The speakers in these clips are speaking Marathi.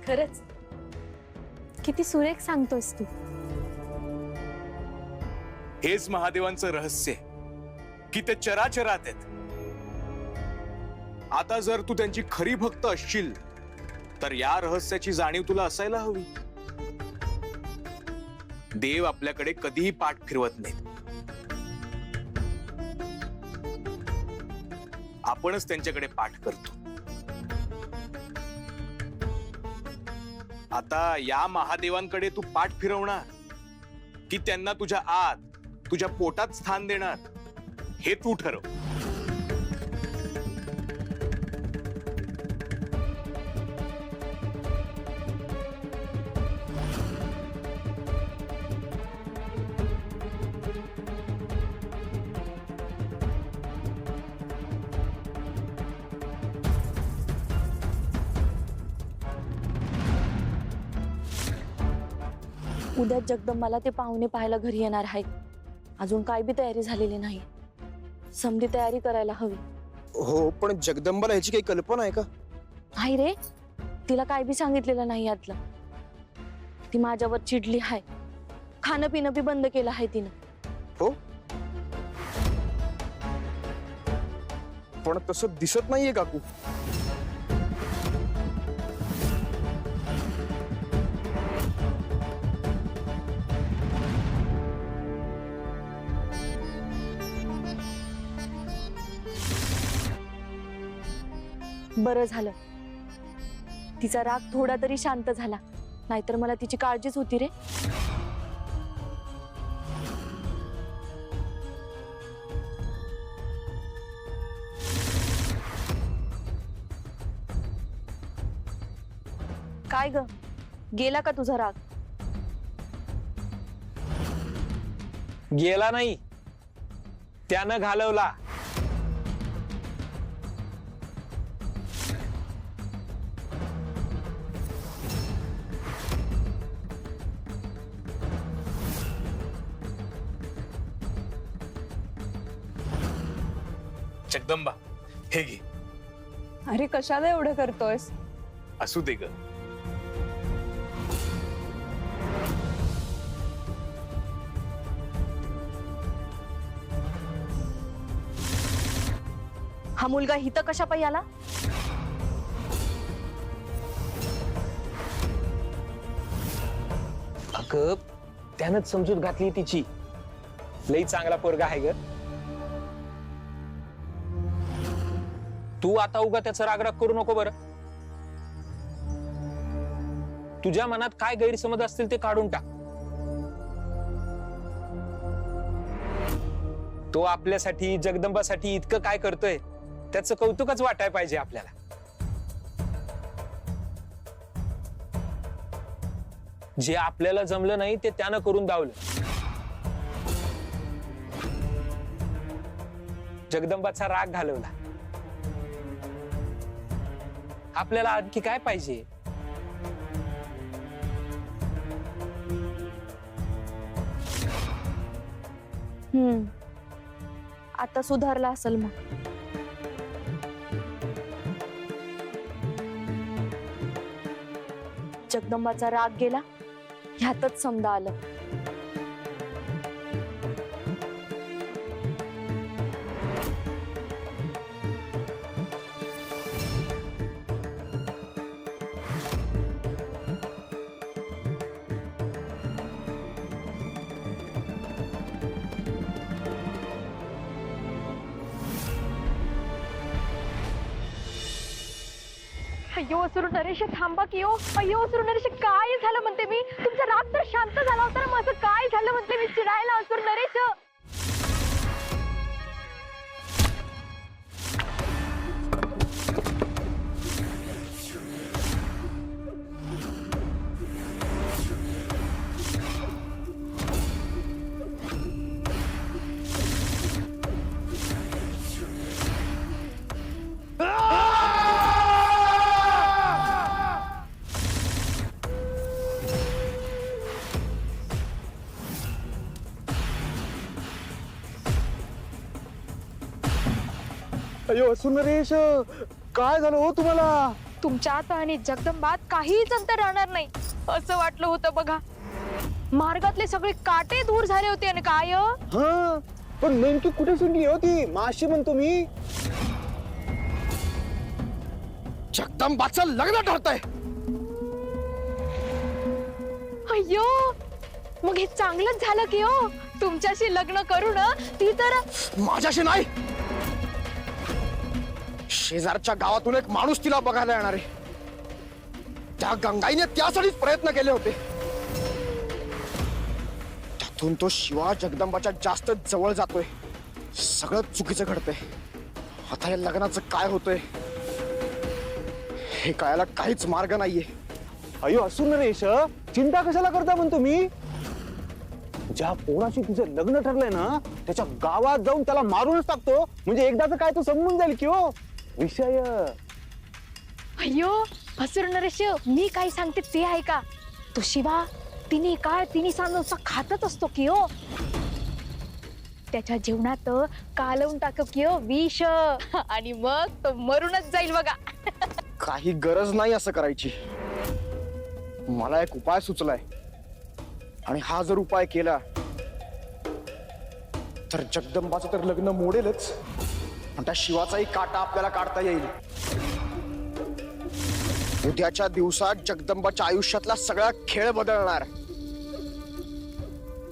खरंच किती सुरेख सांगतोस तू. हेच महादेवांचं रहस्य आहे की ते चराचरात आहेत. आता जर तू त्यांची खरी भक्त असशील तर या रहस्याची जाणीव तुला असायला हवी. देव आपल्याकडे कधीही पाठ फिरवत नाहीत. आपणच त्यांच्याकडे पाठ करतो. आता या महादेवांकडे तू पाठ फिरवणार की त्यांना तुझ्या आत, तुझ्या पोटात स्थान देणार हे तू ठरव. उद्या जगदंबाला ते पाहुणे पाहायला घरी येणार आहेत. अजून काय बी तयारी झालेली नाही. समधी तयारी करायला हवी. हो, पण जगदंबाला ह्याची काही कल्पना आहे का? नाही रे, तिला काय बी सांगितलेलं नाही यातलं. ती माझ्यावर चिडली आहे. खाणं पिणं बी बंद केलं आहे तिनं. हो, पण तसं दिसत नाहीये काकू. बरं झालं तिचा राग थोडा तरी शांत झाला, नाहीतर मला तिची काळजीच होती रे. काय ग, गेला का तुझा राग? गेला नाही, त्यानं घालवला. जगदंबा, हे घे. अरे कशाला एवढं करतोयस? असू दे ग. हा मुलगा हित कशा पायी आला? अगं, त्यानंच समजूत घातली तिची. लई चांगला पोरगा आहे ग. तू आता उगा त्याचा रागराग करू नको बरं. तुझ्या मनात काय गैरसमज असतील ते काढून टाक. तो आपल्यासाठी, जगदंबासाठी इतकं काय करतोय त्याचं कौतुकच वाटाय पाहिजे आपल्याला. जे आपल्याला जमलं नाही ते त्यानं करून दावलं. जगदंबाचा राग घालवला. आपल्याला आणखी काय पाहिजे? आता सुधारला असेल मग. जगदंबाचा राग गेला ह्यातच समजा आलं. अय्यो असुर नरेश, थांबा की हो. अय्यो असुर नरेश, काय झालं म्हणते मी? तुमचा राग तर शांत झाला होता ना, माझं काय झालं म्हणते मी चिडायला? असुर नरेश, अयो सुनरेश, काय झालं हो तुम्हाला? तुमच्यात आणि जगदंबात काहीच अंतर राहणार नाही असं वाटलं होतं बघा. मार्गातले सगळे काटे दूर झाले होते आणि काय हा पण नेमकी कुठे सुटली होती माशी म्हणतो मी. जगदंबाचं लग्न ठरतंय. अय्यो मग हे चांगलंच झालं की हो. तुमच्याशी लग्न करू ना ती तर. माझ्याशी नाही, शेजारच्या गावातून एक माणूस तिला बघायला येणार आहे. त्या गंगाईने त्यासाठीच प्रयत्न केले होते. त्यातून तो शिवा जगदंबाच्या जास्त जवळ जातोय. सगळं चुकीचं घडतंय. आता या लग्नाचं काय होतंय हे कळायला काहीच मार्ग नाहीये. अयो असू नरेश, चिंता कशाला करता म्हणतो मी. ज्या पोराशी तुझं लग्न ठरलंय ना त्याच्या गावात जाऊन त्याला मारूनच टाकतो. म्हणजे एकदाच काय तो संपून जाईल की हो विषय. अय्यो असुर नरेश, मी काय सांगते ते ऐका. तो शिवा तिन्ही सांजा खातच असतो की हो. त्याच्या जेवणात कालवून टाक की हो विष आणि मग तो मरूनच जाईल बघा. काही गरज नाही असं करायची. मला एक उपाय सुचलाय आणि हा जर उपाय केला तर जगदंबाचं तर लग्न मोडेलच, पण त्या शिवाचाही काटा आपल्याला काढता येईल. उद्याच्या दिवसात जगदंबाच्या आयुष्यातला सगळा खेळ बदलणार.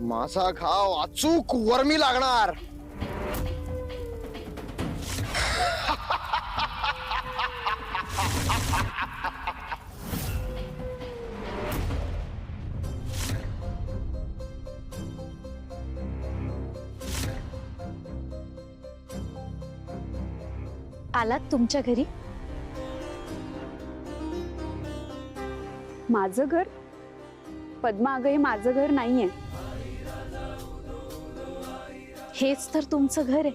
माझा घाव अचूक वर्मी लागणार. आलात तुमच्या घरी? माझं घर? पद्मा, अगं हे माझं घर नाहीये. हेच तर तुमचं घर आहे,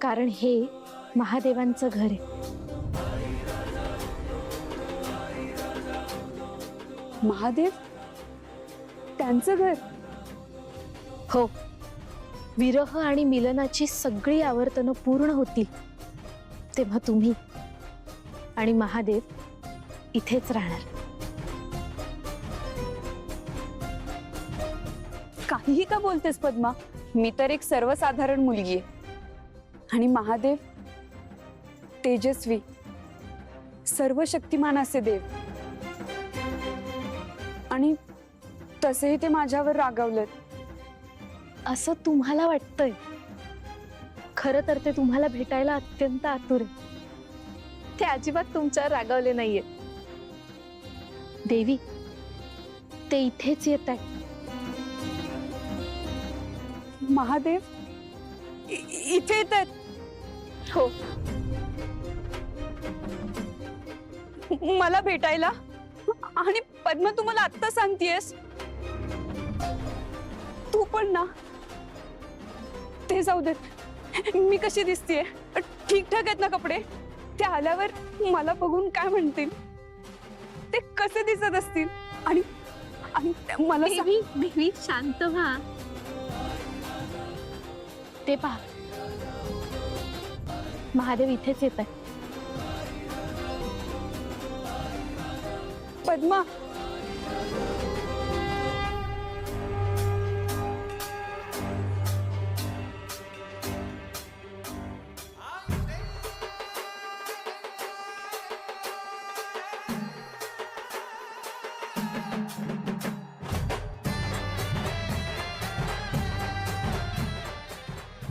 कारण हे महादेवांचं घर आहे. महादेव? त्यांचं घर? हो, विरह आणि मिलनाची सगळी आवर्तनं पूर्ण होतील तेव्हा तुम्ही आणि महादेव इथेच राहणार. काहीही का बोलतेस पद्मा? मी तर एक सर्वसाधारण मुलगी आहे आणि महादेव तेजस्वी सर्व शक्तिमान असे देव. आणि तसेही ते माझ्यावर रागावलेत. असं तुम्हाला वाटतंय, खरं तर ते तुम्हाला भेटायला अत्यंत आतुर आहे. ते अजिबात तुमच्यावर रागावले नाहीये. देवी, ते इथेच येत आहे. महादेव इथे येत आहेत? हो, मला भेटायला? आणि पद्मा, तू मला आत्ता सांगतेस? तू पण ना? ते जाऊ देत, मी कशी दिसतेय? ठीकठाक आहेत ना कपडे? ते आल्यावर मला बघून काय म्हणतील? ते कसे दिसत असतील? आणि मला देवी, देवी शांत व्हा. ते पहा, महादेव इथेच येत आहे. पद्मा,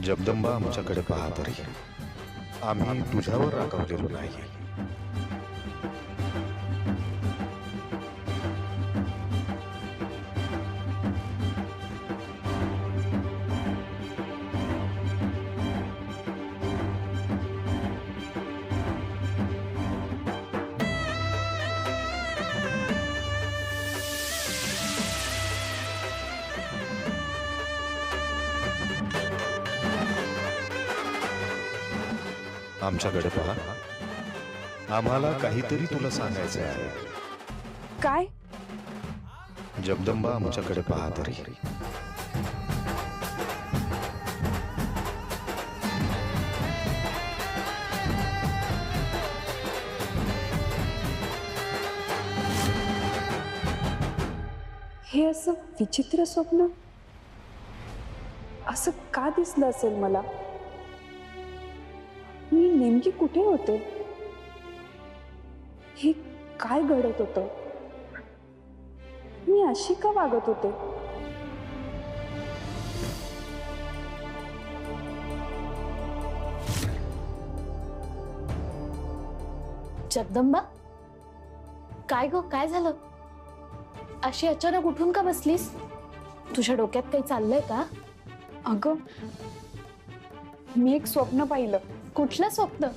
जगदंबा आमच्याकडे पहा तरी, आम्ही तुझ्यावर रागावलेलो नाही. आमच्याकडे पहा, आम्हाला काहीतरी तुला सांगायचं आहे. काय? जगदंबा आमच्याकडे पहा तरी. हे असं विचित्र स्वप्न असं का दिसलं असेल मला? मी नेमकी कुठे होते? हे काय घडत होतं? मी अशी का वागत होते? जगदंबा, काय ग, काय झालं? अशी अचानक उठून का बसलीस? तुझ्या डोक्यात काही चाललंय का? अगं, मी एक स्वप्न पाहिलं. कुठलं स्वप्न?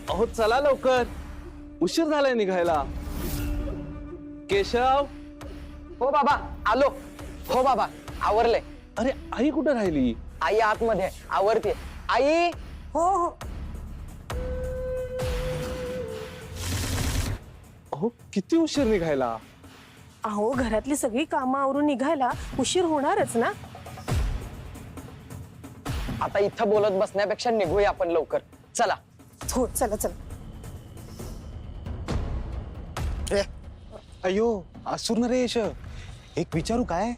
अहो चला लवकर, उशीर झालाय निघायला. केशव. हो बाबा आलो. हो बाबा आवरले. अरे आई कुठे राहिली? आई आतमध्ये आवरते. आई. हो हो. अहो किती उशीर निघायला? अहो घरातली सगळी कामं आवरून निघायला उशीर होणारच ना. आता इथं बोलत बसण्यापेक्षा निघूया आपण लवकर. चला. हो चला चला. अयो असुर नरेश, एक विचारू काय?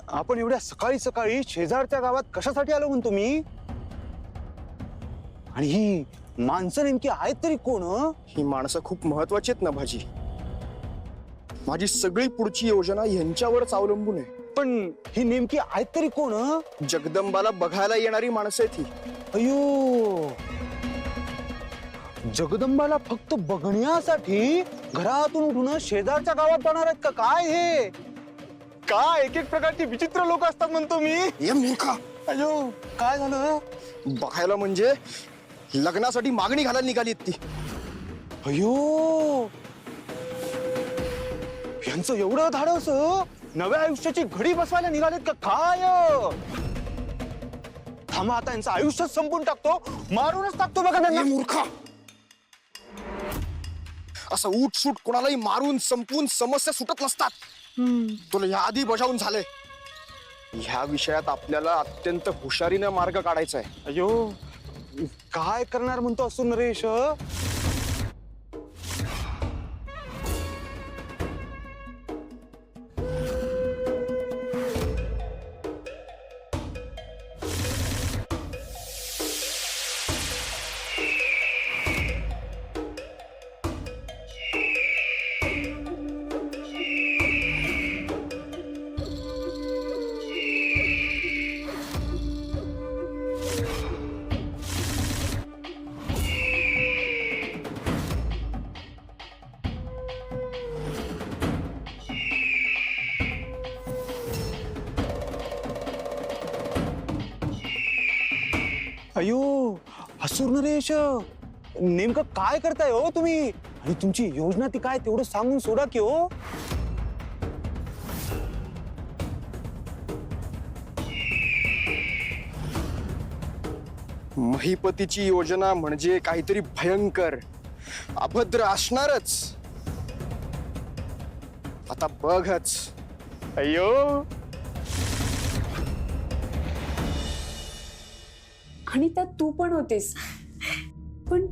आपण एवढ्या सकाळी सकाळी शेजारच्या गावात कशासाठी आलो म्हणतो मी? आणि ही माणसं नेमकी आहेत तरी कोण? ही माणसं खूप महत्वाची आहेत ना भाजी. माझी सगळी पुढची योजना यांच्यावरच अवलंबून आहे. पण ही नेमकी आहेत तरी कोण? जगदंबाला बघायला येणारी माणसं आहेत ही. अयो, जगदंबाला फक्त बघण्यासाठी घरातून उठून शेजारच्या गावात जाणार आहेत का काय? हे काय एक एक प्रकारची विचित्र लोक असतात म्हणतो मी. हे मूर्खा. अयो काय झालं? बघायला म्हणजे लग्नासाठी मागणी घालायला निघाली ती. अयो, यांचं एवढं धाडस, नव्या आयुष्याची घडी बसवायला निघालेत का काय? थांबा, आता यांचं आयुष्य संपून टाकतो, मारूनच टाकतो बघा त्यांना. मूर्खा. असं उठ सूट कोणालाही मारून संपून समस्या सुटत नसतात. तुला याआधी बजावून झाले. ह्या विषयात आपल्याला अत्यंत हुशारीने मार्ग काढायचा आहे. अयो काय करणार म्हणतो असू नरेश? अयो असुर नरेश, नेमकं काय करताय हो तुम्ही? आणि तुमची योजना ती काय तेवढं सांगून सोडा की हो. महिपतीची योजना म्हणजे काहीतरी भयंकर अभद्र असणारच. आता बघच. अयो. आणि त्यात तू पण होतीस. पण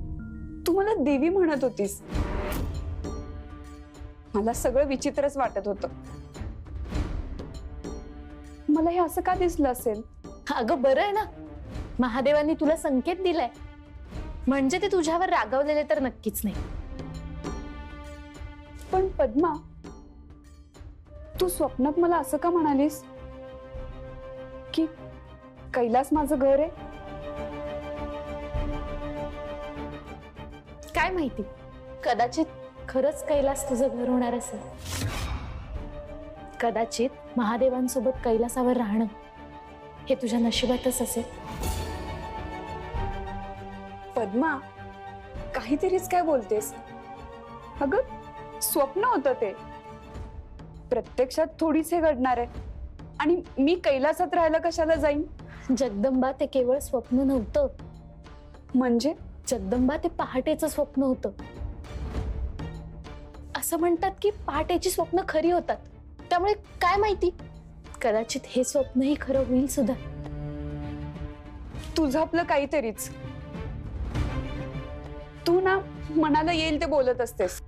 तू मला देवी म्हणत होतीस. मला सगळं विचित्रच वाटत होतं. मला हे असं का दिसलं असेल? अगं बरं आहे ना, महादेवांनी तुला संकेत दिलाय म्हणजे ते तुझ्यावर रागावलेले तर नक्कीच नाही. पण पद्मा, तू स्वप्नात मला असं का म्हणालीस की कैलास माझं घर आहे? काय माहिती, कदाचित खरंच कैलास तुझं घर होणार असेल. कदाचित महादेवांसोबत कैलासावर राहणं हे तुझ्या नशिबातच असेल. पद्मा, काहीतरीच काय बोलतेस? अगं स्वप्न होतं ते, प्रत्यक्षात थोडीच हे घडणार आहे. आणि मी कैलासात राहायला कशाला जाईन? जगदंबा, ते केवळ स्वप्न नव्हतं. म्हणजे जगदंबा, ते पहाटेचं स्वप्न होतं. असं म्हणतात की पहाटेची स्वप्न खरी होतात. त्यामुळे काय माहिती, कदाचित हे स्वप्नही खरं होईल सुद्धा. तुझं आपलं काहीतरीच. तू ना मनाला येईल ते बोलत असतेस.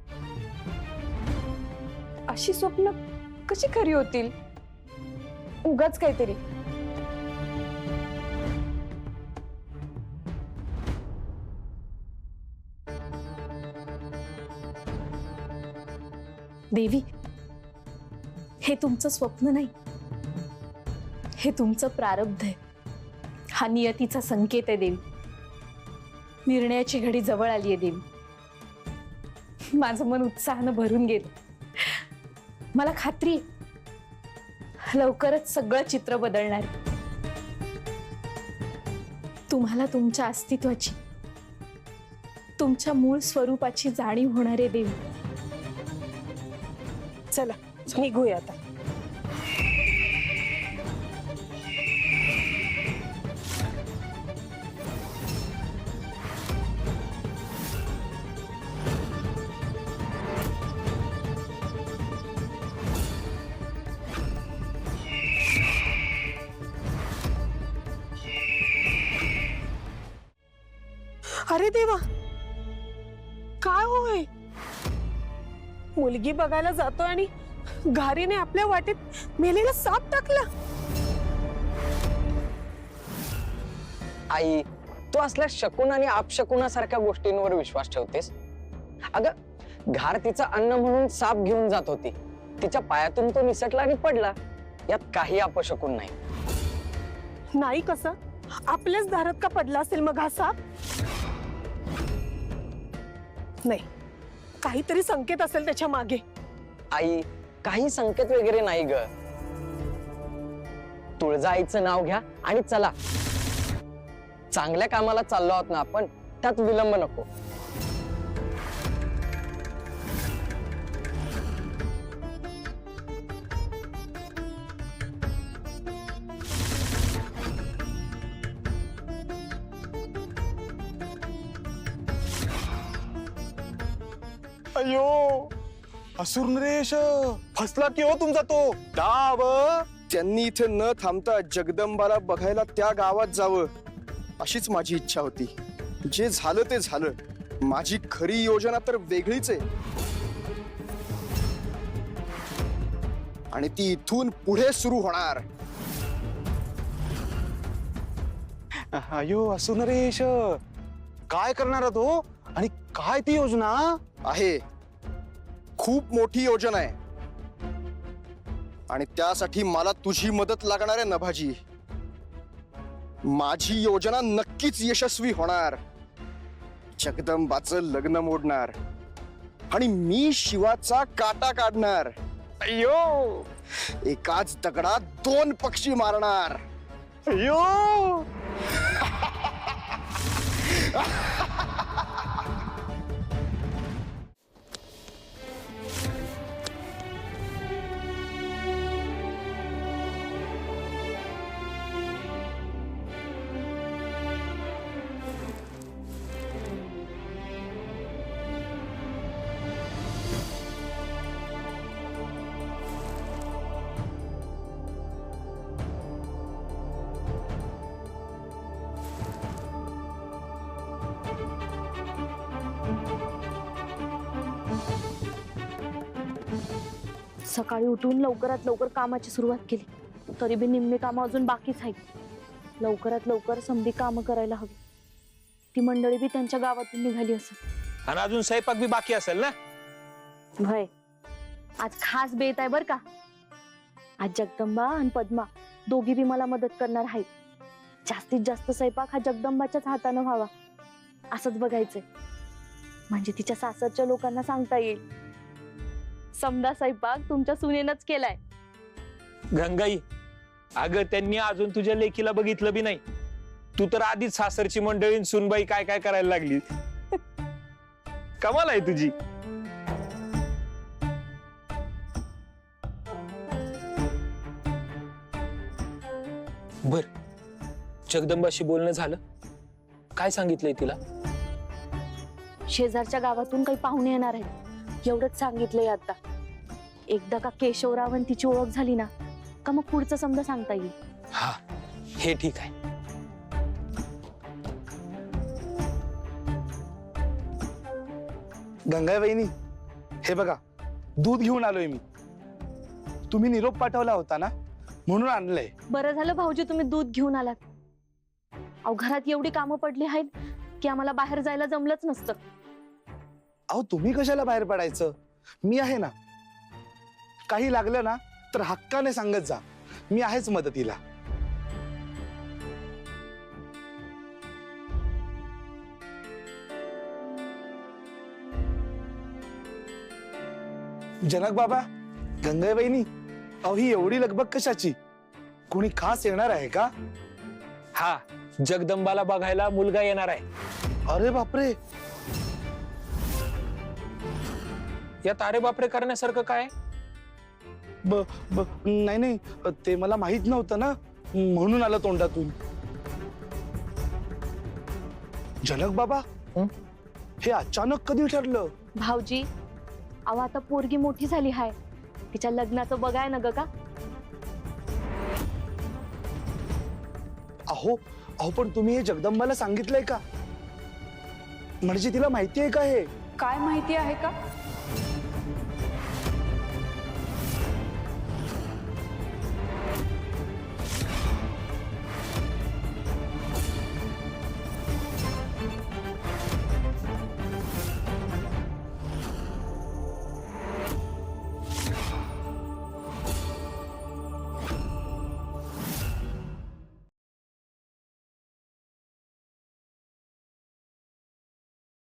अशी स्वप्न कशी खरी होतील? उगाच काहीतरी. देवी, हे तुमचं स्वप्न नाही, हे तुमचं प्रारब्ध आहे. हा नियतीचा संकेत आहे देवी. निर्णयाची घडी जवळ आली आहे देवी. माझं मन उत्साहानं भरून गेलं. मला खात्री आहे, लवकरच सगळं चित्र बदलणार आहे. तुम्हाला तुमच्या अस्तित्वाची, तुमच्या मूळ स्वरूपाची जाणीव होणार आहे देवी. चला निघूया आता. अरे देवा, काय होय? मुलगी बघायला जातो आणि घारीने आपल्या वाटेत मेलेला साप टाकला. आई, तू असल्या शकुन आणि अपशकुनासारख्या गोष्टींवर विश्वास ठेवतेस? अगं, घार तिचं अन्न म्हणून साप घेऊन जात होती. तिच्या पायातून तो निसटला आणि पडला. यात काही अपशकुन नाही. नाही कसं? आपल्याच दारात का पडला असेल मग हा साप? नाही, काहीतरी संकेत असेल त्याच्या मागे. आई, काही संकेत वगैरे नाही ग. तुळजाईचं नाव घ्या आणि चला. चांगल्या कामाला चाललो आहोत ना आपण, त्यात विलंब नको. अयो, असुर नरेश, फसला की हो तुमचा तो डाव. त्यांनी इथे न थांबता जगदंबाला बघायला त्या गावात जावं, अशीच माझी इच्छा होती. जे झालं ते झालं. माझी खरी योजना तर वेगळीच आहे, आणि ती इथून पुढे सुरू होणार. अयो असुर नरेश, काय करणार तो आणि काय ती योजना आहे? खूप मोठी योजना आहे, आणि त्यासाठी मला तुझी मदत लागणार आहे नभाजी. माझी योजना नक्कीच यशस्वी होणार. जगदंबाचं लग्न मोडणार आणि मी शिवाचा काटा काढणार. अयो, एकाच दगडात दोन पक्षी मारणार. अयो. सकाळी उठून लवकरात लवकर कामाची सुरुवात केली, तरी बी निम्मी कामं अजून बाकीच आहेत. लवकरात लवकर समधी कामं करायला हवी. ती मंडळी बी त्यांच्या गावातून निघाली असेल, आणि अजून स्वयंपाक बी बाकी असेल ना. भय आज खास बेत आहे बर का. आज जगदंबा आणि पद्मा दोघी बी मला मदत करणार आहेत. जास्तीत जास्त स्वयंपाक हा जगदंबाच्याच हातानं व्हावा असंच बघायचंय. म्हणजे तिच्या सासरच्या लोकांना सांगता येईल, समदा स्वयंपाक तुमच्या सुनेनच केलाय. गंगाई, अगं त्यांनी अजून तुझ्या लेकीला बघितलं बी नाही. तू तर आधीच सासरची मंडळी सुनबाई काय काय करायला लागली. कमाल आहे तुझी. बर, जगदंबाशी बोलणं झालं? काय सांगितलंय तिला? शेजारच्या गावातून काही पाहुणे येणार आहेत एवढंच सांगितलंय आता. एकदा का केशवराव आणि तिची ओळख झाली ना का मग पुढचं समजा सांगता येईल. हा हे ठीक आहे. गंगा वहिनी, हे बघा दूध घेऊन आलोय मी. तुम्ही निरोप पाठवला होता ना म्हणून आणलंय. बरं झालं भाऊजी तुम्ही दूध घेऊन आलात. अहो घरात एवढी कामं पडली आहेत की आम्हाला बाहेर जायला जमलंच नसतं. अहो तुम्ही कशाला बाहेर पडायचं, मी आहे ना. काही लागलं ना तर हक्काने सांगत जा, मी आहेच मदतीला. जनक बाबा, गंगा वहिनी, अहो ही एवढी लगबग कशाची? कोणी खास येणार आहे का? हा जगदंबाला बघायला मुलगा येणार आहे. अरे बापरे, यात अरे बापरे करण्यासारखं काय? नाही नाही, ते मला माहित नव्हतं ना म्हणून आलं तोंडातून. जनक बाबा, हे अचानक कधी ठरलं? भाऊजी अहो आता पोरगी मोठी झाली हाय, तिच्या लग्नाचं बघाय ना ग का. अहो अहो पण तुम्ही हे जगदंबाला सांगितलंय का? म्हणजे तिला माहिती आहे का हे? काय माहिती आहे का?